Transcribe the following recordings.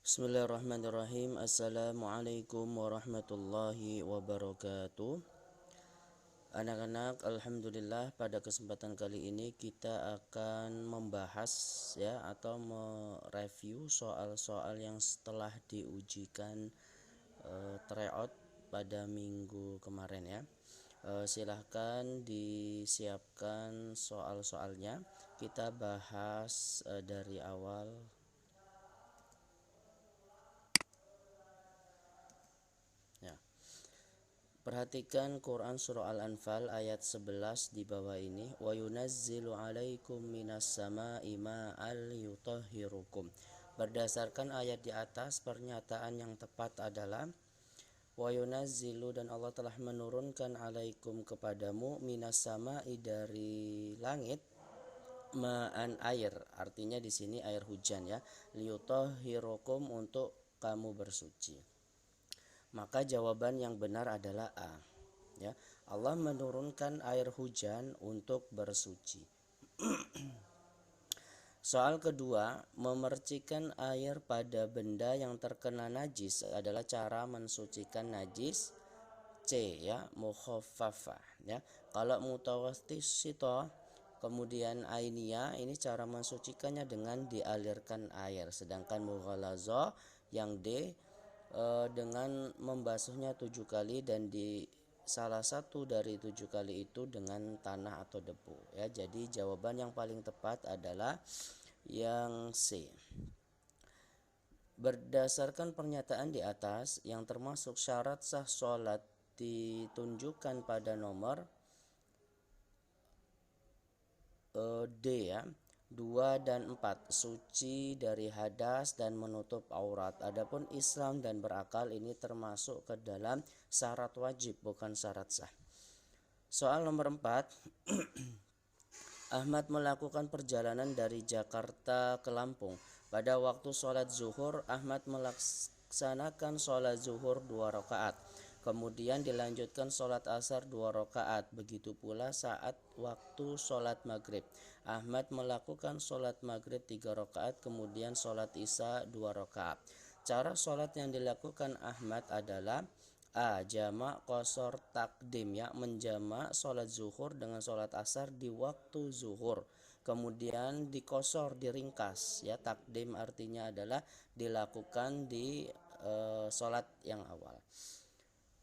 Bismillahirrahmanirrahim. Assalamualaikum warahmatullahi wabarakatuh. Anak-anak, alhamdulillah pada kesempatan kali ini kita akan membahas ya atau mereview soal-soal yang setelah diujikan tryout pada minggu kemarin ya. Silahkan disiapkan soal-soalnya. Kita bahas dari awal. Ya. Perhatikan Quran surah Al-Anfal ayat 11 di bawah ini. Wa yunazzilu 'alaikum minas sama'i ma'al yutahhirukum. Berdasarkan ayat di atas, pernyataan yang tepat adalah wa yunazzilu, dan Allah telah menurunkan 'alaikum kepadamu minas sama'i dari langit ma'an air. Artinya di sini air hujan ya. Liyutahhirukum, untuk kamu bersuci. Maka jawaban yang benar adalah A. Ya, Allah menurunkan air hujan untuk bersuci. Soal kedua, memercikan air pada benda yang terkena najis adalah cara mensucikan najis. C ya, mukhaffafah ya. Kalau mutawassithah kemudian ainiyah, ini cara mensucikannya dengan dialirkan air. Sedangkan mughalazah yang D dengan membasuhnya 7 kali, dan di salah satu dari 7 kali itu dengan tanah atau debu ya. Jadi jawaban yang paling tepat adalah yang C. Berdasarkan pernyataan di atas yang termasuk syarat sah sholat ditunjukkan pada nomor D ya, 2 dan 4, suci dari hadas dan menutup aurat. Adapun Islam dan berakal ini termasuk ke dalam syarat wajib, bukan syarat sah. Soal nomor 4. Ahmad melakukan perjalanan dari Jakarta ke Lampung. Pada waktu sholat zuhur, Ahmad melaksanakan sholat zuhur 2 rakaat. Kemudian dilanjutkan sholat asar 2 rakaat. Begitu pula saat waktu sholat maghrib. Ahmad melakukan sholat maghrib 3 rakaat, kemudian sholat isya 2 rakaat. Cara sholat yang dilakukan Ahmad adalah A. Jamak qasar takdim ya, menjamak sholat zuhur dengan sholat asar di waktu zuhur. Kemudian dikosor, diringkas ya. Takdim artinya adalah dilakukan di sholat yang awal.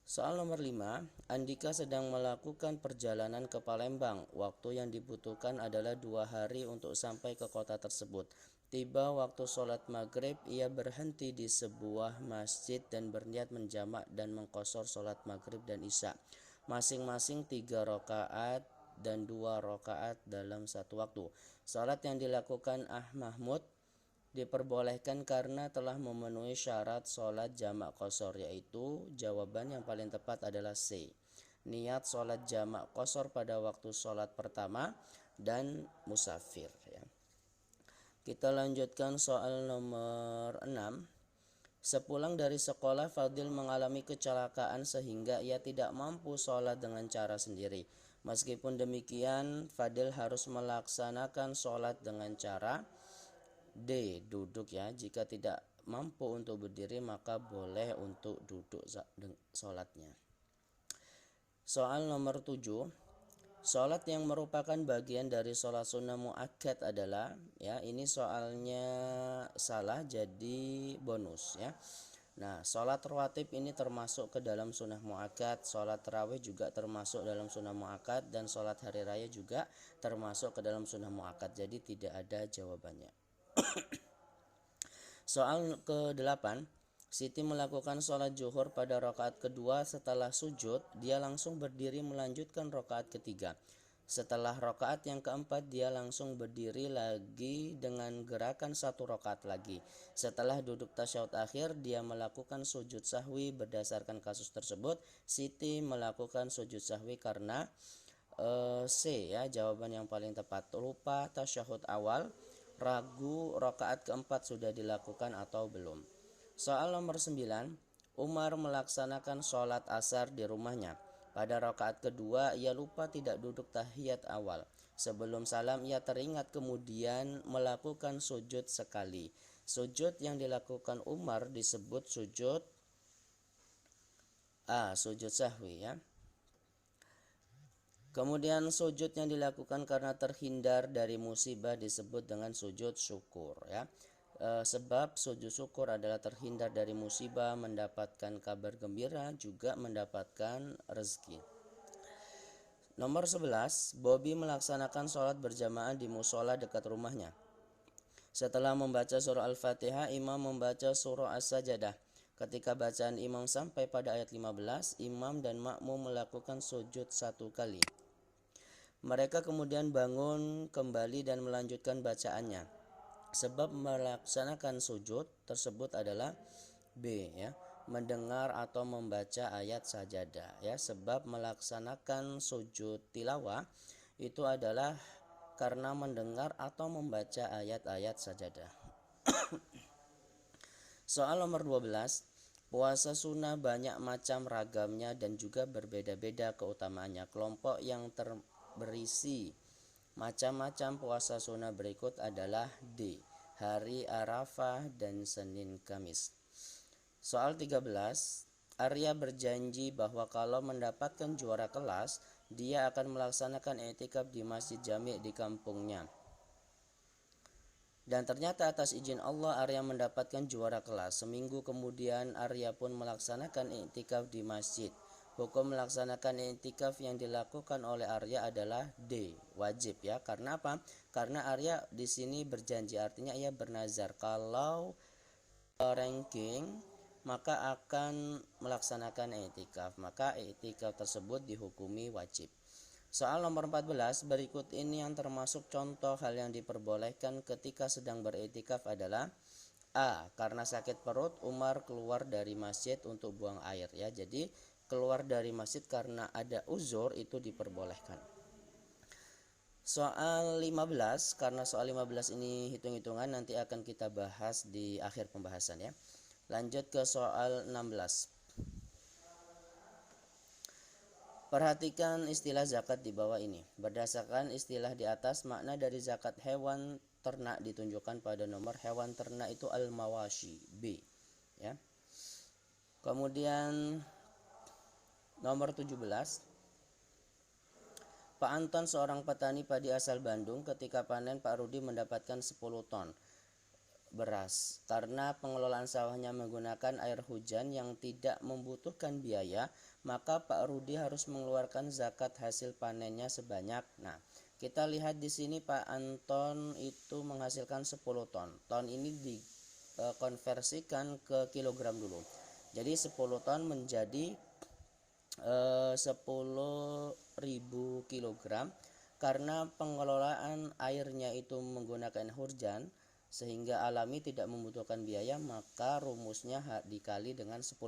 Soal nomor 5, Andika sedang melakukan perjalanan ke Palembang. Waktu yang dibutuhkan adalah 2 hari untuk sampai ke kota tersebut. Tiba waktu sholat maghrib, ia berhenti di sebuah masjid dan berniat menjamak dan mengqashar sholat maghrib dan isya, masing-masing 3 rakaat dan 2 rakaat dalam satu waktu. Sholat yang dilakukan Mahmud diperbolehkan karena telah memenuhi syarat sholat jamak qashar, yaitu jawaban yang paling tepat adalah C. Niat sholat jamak qashar pada waktu sholat pertama dan musafir ya. Kita lanjutkan soal nomor 6. Sepulang dari sekolah, Fadil mengalami kecelakaan sehingga ia tidak mampu sholat dengan cara sendiri. Meskipun demikian, Fadil harus melaksanakan sholat dengan cara D. Duduk ya. Jika tidak mampu untuk berdiri, maka boleh untuk duduk sholatnya. Soal nomor 7. Sholat yang merupakan bagian dari sholat sunnah muakkad adalah ya, ini soalnya salah jadi bonus ya. Nah, sholat rawatib ini termasuk ke dalam sunnah muakkad, sholat tarawih juga termasuk dalam sunnah muakkad, dan sholat hari raya juga termasuk ke dalam sunnah muakkad. Jadi tidak ada jawabannya. Soal ke-8, Siti melakukan sholat zuhur pada rakaat kedua. Setelah sujud, dia langsung berdiri melanjutkan rakaat ketiga. Setelah rakaat yang keempat, dia langsung berdiri lagi dengan gerakan 1 rakaat lagi. Setelah duduk tasyahud akhir, dia melakukan sujud sahwi. Berdasarkan kasus tersebut, Siti melakukan sujud sahwi karena C ya, jawaban yang paling tepat. Lupa tasyahud awal, ragu rakaat keempat sudah dilakukan atau belum. Soal nomor 9, Umar melaksanakan sholat asar di rumahnya. Pada rakaat kedua, ia lupa tidak duduk tahiyat awal. Sebelum salam, ia teringat kemudian melakukan sujud sekali. Sujud yang dilakukan Umar disebut sujud sujud sahwi ya. Kemudian sujud yang dilakukan karena terhindar dari musibah disebut dengan sujud syukur ya. Sebab sujud syukur adalah terhindar dari musibah, mendapatkan kabar gembira, juga mendapatkan rezeki. Nomor 11, Bobby melaksanakan sholat berjamaah di musola dekat rumahnya. Setelah membaca surah Al-Fatihah, imam membaca surah As-Sajadah. Ketika bacaan imam sampai pada ayat 15, imam dan makmum melakukan sujud 1 kali. Mereka kemudian bangun kembali dan melanjutkan bacaannya. Sebab melaksanakan sujud tersebut adalah B ya, mendengar atau membaca ayat sajadah ya. Sebab melaksanakan sujud tilawah itu adalah karena mendengar atau membaca ayat-ayat sajadah. Soal nomor 12, puasa sunnah banyak macam ragamnya dan juga berbeda-beda keutamaannya. Kelompok yang berisi macam-macam puasa sunnah berikut adalah D. Hari Arafah dan Senin Kamis. Soal 13, Arya berjanji bahwa kalau mendapatkan juara kelas, dia akan melaksanakan i'tikaf di Masjid Jami' di kampungnya. Dan ternyata atas izin Allah Arya mendapatkan juara kelas. Seminggu kemudian Arya pun melaksanakan i'tikaf di masjid. Hukum melaksanakan i'tikaf yang dilakukan oleh Arya adalah D, wajib ya. Karena apa? Karena Arya di sini berjanji, artinya ia bernazar kalau ranking maka akan melaksanakan i'tikaf. Maka i'tikaf tersebut dihukumi wajib. Soal nomor 14, berikut ini yang termasuk contoh hal yang diperbolehkan ketika sedang beriktikaf adalah A. Karena sakit perut, Umar keluar dari masjid untuk buang air ya. Jadi keluar dari masjid karena ada uzur itu diperbolehkan. Soal 15, karena soal 15 ini hitung-hitungan nanti akan kita bahas di akhir pembahasan ya. Lanjut ke soal 16. Perhatikan istilah zakat di bawah ini. Berdasarkan istilah di atas, makna dari zakat hewan ternak ditunjukkan pada nomor hewan ternak itu al-mawashi B ya. Kemudian nomor 17, Pak Anton seorang petani padi asal Bandung, ketika panen Pak Rudi mendapatkan 10 ton beras. Karena pengelolaan sawahnya menggunakan air hujan yang tidak membutuhkan biaya, maka Pak Rudi harus mengeluarkan zakat hasil panennya sebanyak. Nah, kita lihat di sini Pak Anton itu menghasilkan 10 ton. Ton ini dikonversikan ke kilogram dulu. Jadi 10 ton menjadi 10.000 kilogram. Karena pengelolaan airnya itu menggunakan hujan sehingga alami tidak membutuhkan biaya, maka rumusnya dikali dengan 10%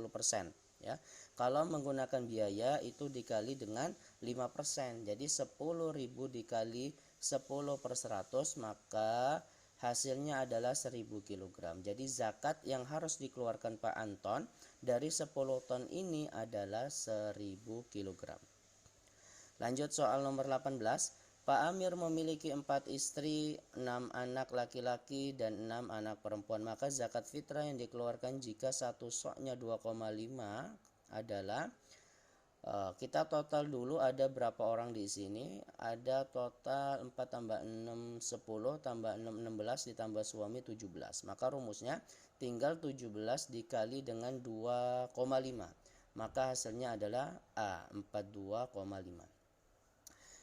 ya. Kalau menggunakan biaya itu dikali dengan 5%. Jadi 10.000 dikali 10/100, maka hasilnya adalah 1000 kg. Jadi zakat yang harus dikeluarkan Pak Anton dari 10 ton ini adalah 1000 kg. Lanjut soal nomor 18. Pak Amir memiliki 4 istri, 6 anak laki-laki dan 6 anak perempuan. Maka zakat fitrah yang dikeluarkan jika satu soknya 2,5 adalah kita total dulu ada berapa orang di sini? Ada total 4 tambah 6 10 tambah 6 16 ditambah suami 17. Maka rumusnya tinggal 17 dikali dengan 2,5. Maka hasilnya adalah A, 42,5.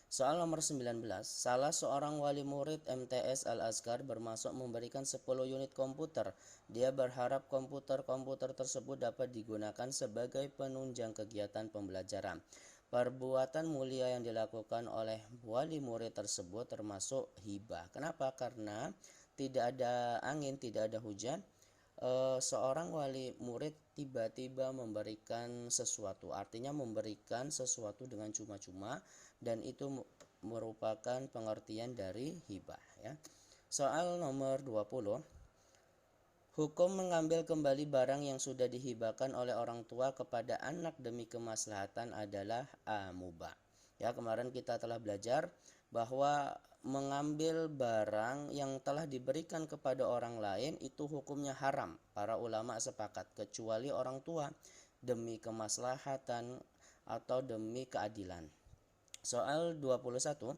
Soal nomor 19, salah seorang wali murid MTS Al-Azkar bermaksud memberikan 10 unit komputer. Dia berharap komputer-komputer tersebut dapat digunakan sebagai penunjang kegiatan pembelajaran. Perbuatan mulia yang dilakukan oleh wali murid tersebut termasuk hibah. Kenapa? Karena tidak ada angin, tidak ada hujan. Seorang wali murid tiba-tiba memberikan sesuatu, artinya memberikan sesuatu dengan cuma-cuma, dan itu merupakan pengertian dari hibah ya. Soal nomor 20, hukum mengambil kembali barang yang sudah dihibahkan oleh orang tua kepada anak demi kemaslahatan adalah mubah. Ya, kemarin kita telah belajar bahwa mengambil barang yang telah diberikan kepada orang lain itu hukumnya haram. Para ulama sepakat kecuali orang tua demi kemaslahatan atau demi keadilan. Soal 21.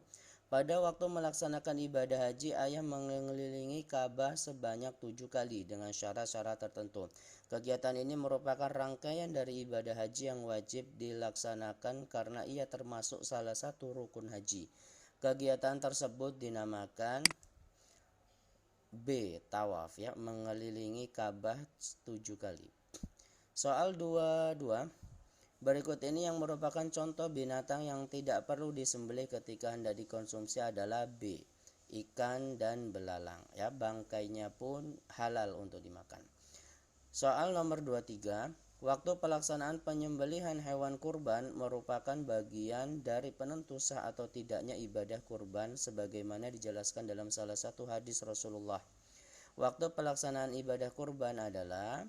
Pada waktu melaksanakan ibadah haji, ayah mengelilingi Ka'bah sebanyak 7 kali dengan syarat-syarat tertentu. Kegiatan ini merupakan rangkaian dari ibadah haji yang wajib dilaksanakan karena ia termasuk salah satu rukun haji. Kegiatan tersebut dinamakan B. Tawaf, ya, mengelilingi Ka'bah 7 kali. Soal 22. Berikut ini yang merupakan contoh binatang yang tidak perlu disembelih ketika hendak dikonsumsi adalah B. Ikan dan belalang, ya, bangkainya pun halal untuk dimakan. Soal nomor 23. Waktu pelaksanaan penyembelihan hewan kurban merupakan bagian dari penentu sah atau tidaknya ibadah kurban sebagaimana dijelaskan dalam salah satu hadis Rasulullah. Waktu pelaksanaan ibadah kurban adalah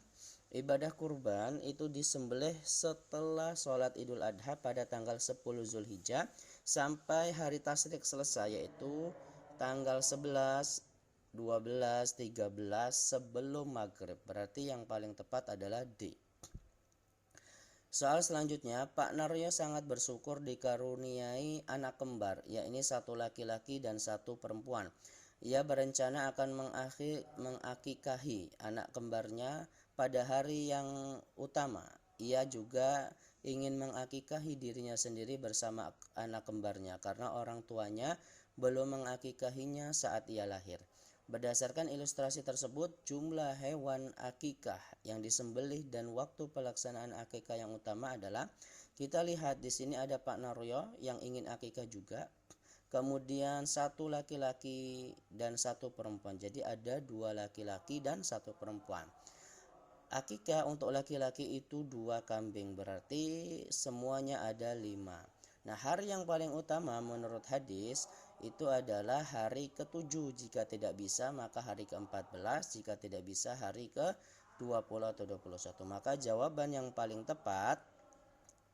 ibadah kurban itu disembelih setelah sholat Idul Adha pada tanggal 10 Zulhijjah sampai hari tasyrik selesai, yaitu tanggal 11, 12, 13 sebelum maghrib. Berarti yang paling tepat adalah D. Soal selanjutnya, Pak Naryo sangat bersyukur dikaruniai anak kembar, yakni satu laki-laki dan satu perempuan. Ia berencana akan mengakikahi anak kembarnya pada hari yang utama. Ia juga ingin mengakikahi dirinya sendiri bersama anak kembarnya karena orang tuanya belum mengakikahinya saat ia lahir. Berdasarkan ilustrasi tersebut, jumlah hewan akikah yang disembelih dan waktu pelaksanaan akikah yang utama adalah, kita lihat di sini ada Pak Naryo yang ingin akikah juga. Kemudian satu laki-laki dan satu perempuan. Jadi ada 2 laki-laki dan 1 perempuan. Akikah untuk laki-laki itu 2 kambing, berarti semuanya ada 5. Nah, hari yang paling utama menurut hadis itu adalah hari ke-7. Jika tidak bisa maka hari ke-14, jika tidak bisa hari ke-20 atau 21. Maka jawaban yang paling tepat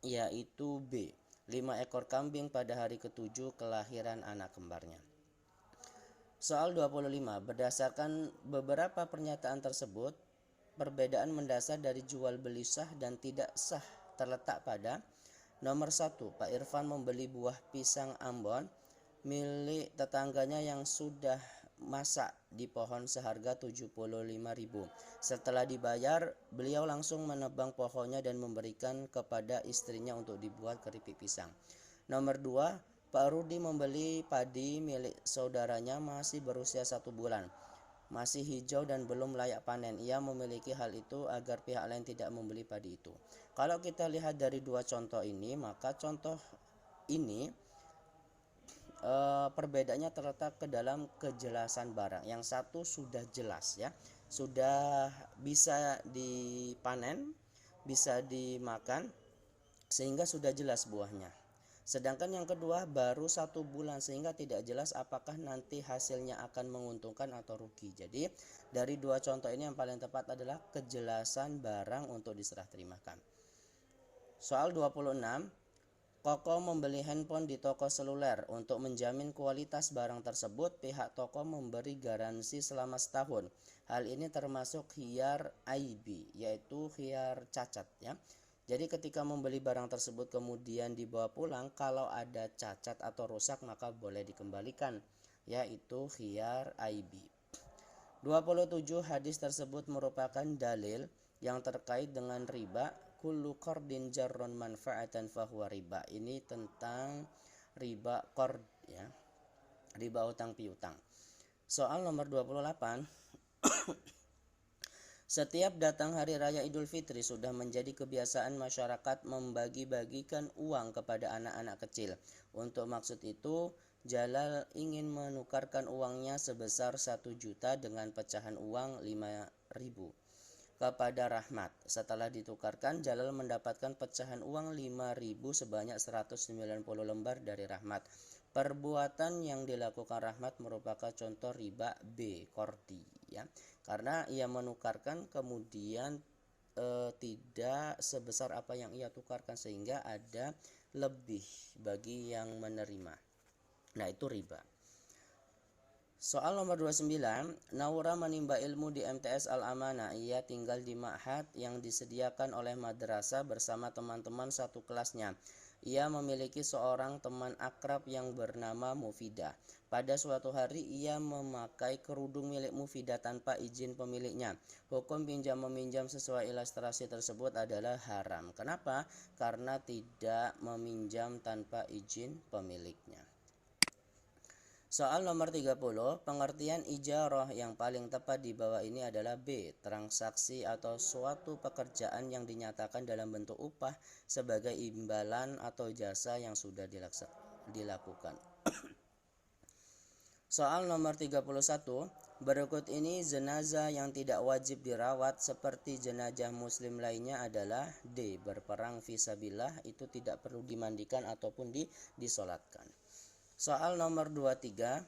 yaitu B. 5 ekor kambing pada hari ke-7 kelahiran anak kembarnya. Soal 25. Berdasarkan beberapa pernyataan tersebut, perbedaan mendasar dari jual beli sah dan tidak sah terletak pada nomor 1. Pak Irfan membeli buah pisang Ambon milik tetangganya yang sudah masak di pohon seharga 75.000. Setelah dibayar, beliau langsung menebang pohonnya dan memberikan kepada istrinya untuk dibuat keripik pisang. Nomor 2, Pak Rudi membeli padi milik saudaranya masih berusia 1 bulan. Masih hijau dan belum layak panen. Ia memiliki hal itu agar pihak lain tidak membeli padi itu. Kalau kita lihat dari 2 contoh ini, maka contoh ini perbedaannya terletak ke dalam kejelasan barang. Yang satu sudah jelas, ya, sudah bisa dipanen, bisa dimakan, sehingga sudah jelas buahnya. Sedangkan yang kedua baru 1 bulan sehingga tidak jelas apakah nanti hasilnya akan menguntungkan atau rugi. Jadi dari 2 contoh ini yang paling tepat adalah kejelasan barang untuk diserah terimakan. Soal 26. Koko membeli handphone di toko seluler. Untuk menjamin kualitas barang tersebut, pihak toko memberi garansi selama setahun. Hal ini termasuk khiyar aibi, yaitu khiyar cacat, ya. Jadi ketika membeli barang tersebut kemudian dibawa pulang, kalau ada cacat atau rusak maka boleh dikembalikan, yaitu khiyar aibi. 27. Hadis tersebut merupakan dalil yang terkait dengan riba. Kullu qardin jarron manfaatan fahuwa riba. Ini tentang riba qard, ya, riba utang piutang. Soal nomor 28. Setiap datang hari raya Idul Fitri sudah menjadi kebiasaan masyarakat membagi-bagikan uang kepada anak-anak kecil. Untuk maksud itu, Jalal ingin menukarkan uangnya sebesar 1 juta dengan pecahan uang 5.000 kepada Rahmat. Setelah ditukarkan, Jalal mendapatkan pecahan uang 5.000 sebanyak 190 lembar dari Rahmat. Perbuatan yang dilakukan Rahmat merupakan contoh riba B, kordi, ya. Karena ia menukarkan kemudian tidak sebesar apa yang ia tukarkan sehingga ada lebih bagi yang menerima. Nah, itu riba. Soal nomor 29, Naura menimba ilmu di MTS Al-Amanah. Ia tinggal di ma'had yang disediakan oleh madrasah bersama teman-teman satu kelasnya. Ia memiliki seorang teman akrab yang bernama Mufidah. Pada suatu hari ia memakai kerudung milik Mufidah tanpa izin pemiliknya. Hukum pinjam-meminjam sesuai ilustrasi tersebut adalah haram. Kenapa? Karena tidak meminjam tanpa izin pemiliknya. Soal nomor 30, pengertian ijarah yang paling tepat di bawah ini adalah B. Transaksi atau suatu pekerjaan yang dinyatakan dalam bentuk upah sebagai imbalan atau jasa yang sudah dilakukan. Soal nomor 31, berikut ini jenazah yang tidak wajib dirawat seperti jenazah muslim lainnya adalah D. Berperang fisabilillah, itu tidak perlu dimandikan ataupun disolatkan. Soal nomor 23,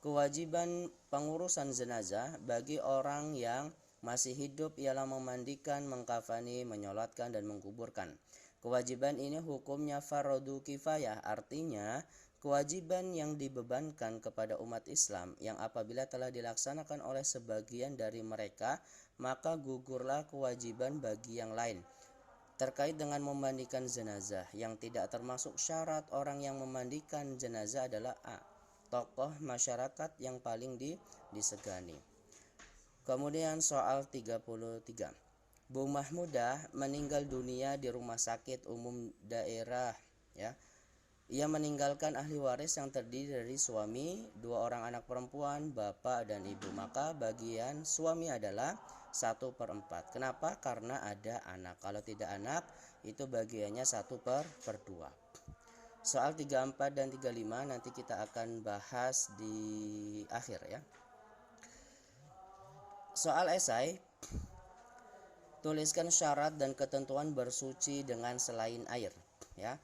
kewajiban pengurusan jenazah bagi orang yang masih hidup ialah memandikan, mengkafani, menyolatkan, dan menguburkan. Kewajiban ini hukumnya fardu kifayah, artinya kewajiban yang dibebankan kepada umat Islam yang apabila telah dilaksanakan oleh sebagian dari mereka, maka gugurlah kewajiban bagi yang lain. Terkait dengan memandikan jenazah, yang tidak termasuk syarat orang yang memandikan jenazah adalah A. Tokoh masyarakat yang paling disegani. Kemudian soal 33. Bu Mahmudah meninggal dunia di rumah sakit umum daerah, ya. Ia meninggalkan ahli waris yang terdiri dari suami, 2 orang anak perempuan, bapak dan ibu. Maka bagian suami adalah 1/4. Kenapa? Karena ada anak. Kalau tidak anak, itu bagiannya 1/2. Soal 34 dan 35 nanti kita akan bahas di akhir, ya. Soal esai, tuliskan syarat dan ketentuan bersuci dengan selain air, ya.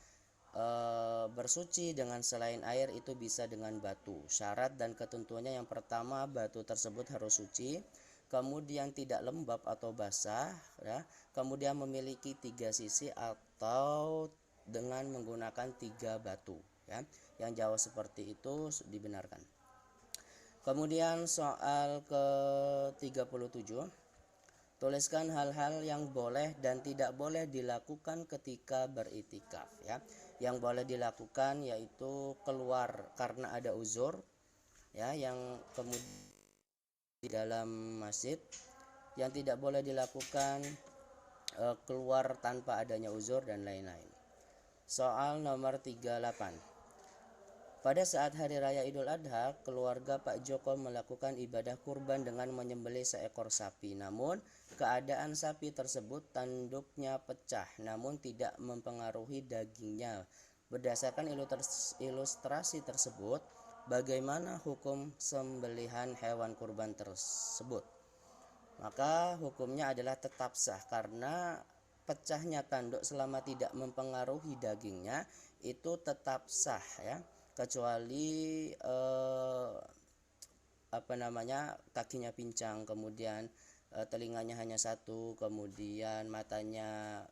Bersuci dengan selain air itu bisa dengan batu. Syarat dan ketentuannya, yang pertama, batu tersebut harus suci, kemudian tidak lembab atau basah, ya. Kemudian memiliki 3 sisi atau dengan menggunakan 3 batu, ya. Yang jawab seperti itu dibenarkan. Kemudian soal ke-37, tuliskan hal-hal yang boleh dan tidak boleh dilakukan ketika beriktikaf, ya. Yang boleh dilakukan yaitu keluar karena ada uzur, ya, yang kemudian di dalam masjid. Yang tidak boleh dilakukan keluar tanpa adanya uzur dan lain-lain. Soal nomor 38. Pada saat hari raya Idul Adha, keluarga Pak Joko melakukan ibadah kurban dengan menyembelih seekor sapi. Namun, keadaan sapi tersebut tanduknya pecah, namun tidak mempengaruhi dagingnya. Berdasarkan ilustrasi tersebut, bagaimana hukum sembelihan hewan kurban tersebut? Maka hukumnya adalah tetap sah, karena pecahnya tanduk selama tidak mempengaruhi dagingnya itu tetap sah, ya. Kecuali kakinya pincang, kemudian telinganya hanya satu, kemudian matanya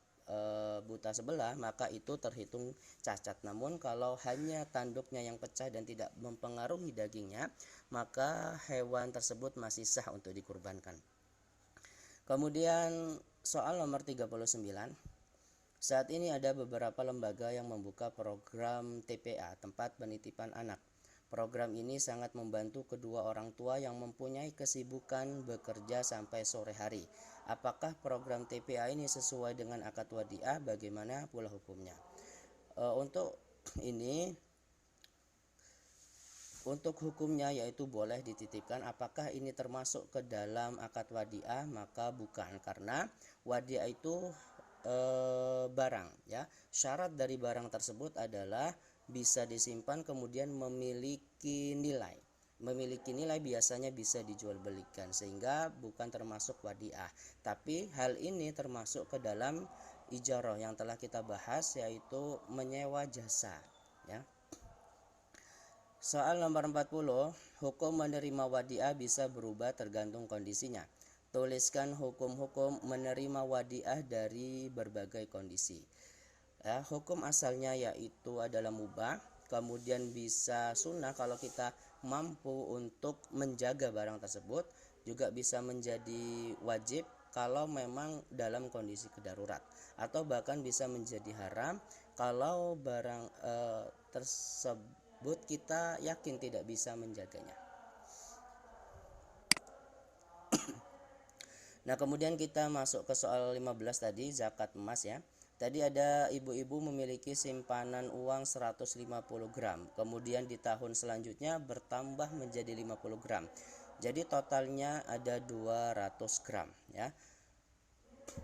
buta sebelah, maka itu terhitung cacat. Namun kalau hanya tanduknya yang pecah dan tidak mempengaruhi dagingnya, maka hewan tersebut masih sah untuk dikurbankan. Kemudian soal nomor 39. Saat ini ada beberapa lembaga yang membuka program TPA, tempat penitipan anak. Program ini sangat membantu kedua orang tua yang mempunyai kesibukan bekerja sampai sore hari. Apakah program TPA ini sesuai dengan akad wadiah? Bagaimana pula hukumnya? Untuk hukumnya yaitu boleh dititipkan. Apakah ini termasuk ke dalam akad wadiah? Maka bukan, karena wadiah itu barang, ya. Syarat dari barang tersebut adalah bisa disimpan kemudian memiliki nilai. Memiliki nilai biasanya bisa dijual belikan, sehingga bukan termasuk wadiah. Tapi hal ini termasuk ke dalam ijarah yang telah kita bahas, yaitu menyewa jasa, ya. Soal nomor 40, hukum menerima wadiah bisa berubah tergantung kondisinya. Tuliskan hukum-hukum menerima wadiah dari berbagai kondisi. Hukum asalnya yaitu adalah mubah. kemudian bisa sunnah kalau kita mampu untuk menjaga barang tersebut, juga bisa menjadi wajib kalau memang dalam kondisi kedarurat, atau bahkan bisa menjadi haram kalau barang tersebut kita yakin tidak bisa menjaganya. Nah, kemudian kita masuk ke soal 15 tadi, zakat emas ya. Tadi ada ibu-ibu memiliki simpanan uang 150 gram. Kemudian di tahun selanjutnya bertambah menjadi 50 gram. Jadi totalnya ada 200 gram ya.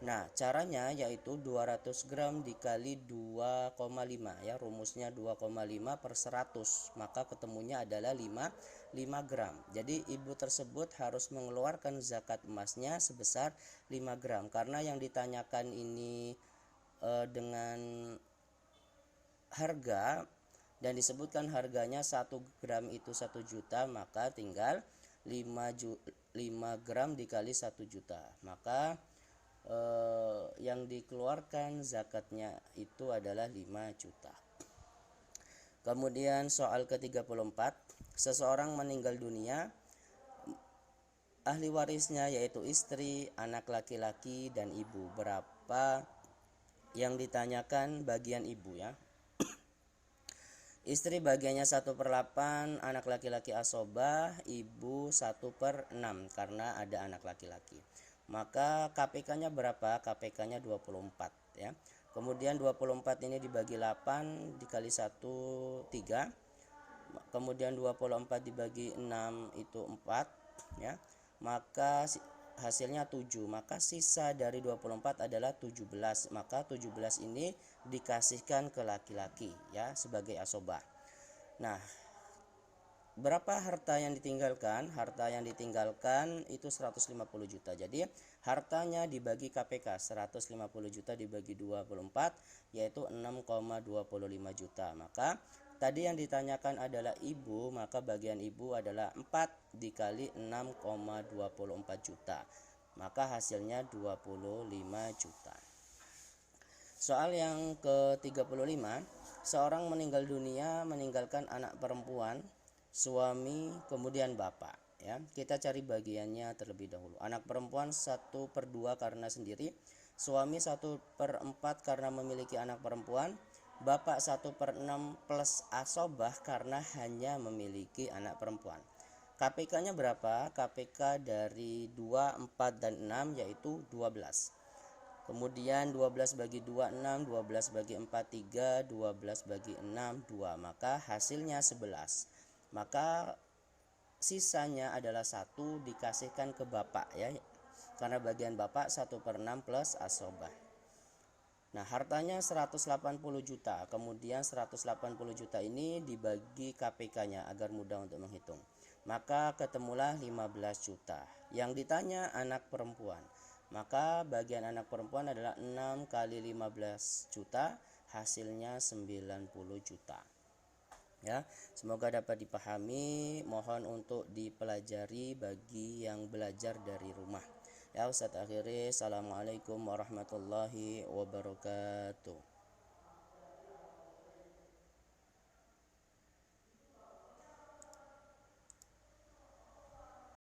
Nah, caranya yaitu 200 gram dikali 2,5 ya. Rumusnya 2,5 per 100. Maka ketemunya adalah 5 gram. Jadi ibu tersebut harus mengeluarkan zakat emasnya sebesar 5 gram. Karena yang ditanyakan ini dengan harga dan disebutkan harganya 1 gram itu 1 juta, maka tinggal 5 gram dikali 1 juta. Maka yang dikeluarkan zakatnya itu adalah 5 juta. Kemudian soal ke-34, seseorang meninggal dunia, ahli warisnya yaitu istri, anak laki-laki dan ibu. Berapa yang ditanyakan bagian ibu ya? Istri bagiannya 1/8, anak laki-laki asobah, ibu 1/6 karena ada anak laki-laki. Maka KPK-nya berapa? KPK-nya 24 ya. Kemudian 24 ini dibagi 8 dikali 1 3. Kemudian 24 dibagi 6 itu 4 ya. Maka hasilnya 7. Maka sisa dari 24 adalah 17. Maka 17 ini dikasihkan ke laki-laki ya sebagai asobah. Nah, berapa harta yang ditinggalkan? Harta yang ditinggalkan itu 150 juta. Jadi hartanya dibagi KPK 150 juta dibagi 24 yaitu 6,25 juta. Maka tadi yang ditanyakan adalah ibu, maka bagian ibu adalah 4 dikali 6,24 juta. Maka hasilnya 25 juta. Soal yang ke-35, seorang meninggal dunia meninggalkan anak perempuan, suami, kemudian bapak ya. Kita cari bagiannya terlebih dahulu. Anak perempuan 1/2 karena sendiri, suami 1/4 karena memiliki anak perempuan, bapak 1/6 plus asobah karena hanya memiliki anak perempuan. KPK-nya berapa? KPK dari 2, 4 dan 6 yaitu 12. Kemudian 12 bagi 2 6, 12 bagi 4 3, 12 bagi 6 2. Maka hasilnya 11. Maka sisanya adalah 1 dikasihkan ke bapak ya. Karena bagian bapak 1/6 plus asobah. Nah, hartanya 180 juta. Kemudian 180 juta ini dibagi KPK-nya agar mudah untuk menghitung. Maka ketemulah 15 juta. Yang ditanya anak perempuan. Maka bagian anak perempuan adalah 6 kali 15 juta, hasilnya 90 juta. Ya, semoga dapat dipahami, mohon untuk dipelajari bagi yang belajar dari rumah. Ya, Ustaz akhiri, assalamualaikum warahmatullahi wabarakatuh.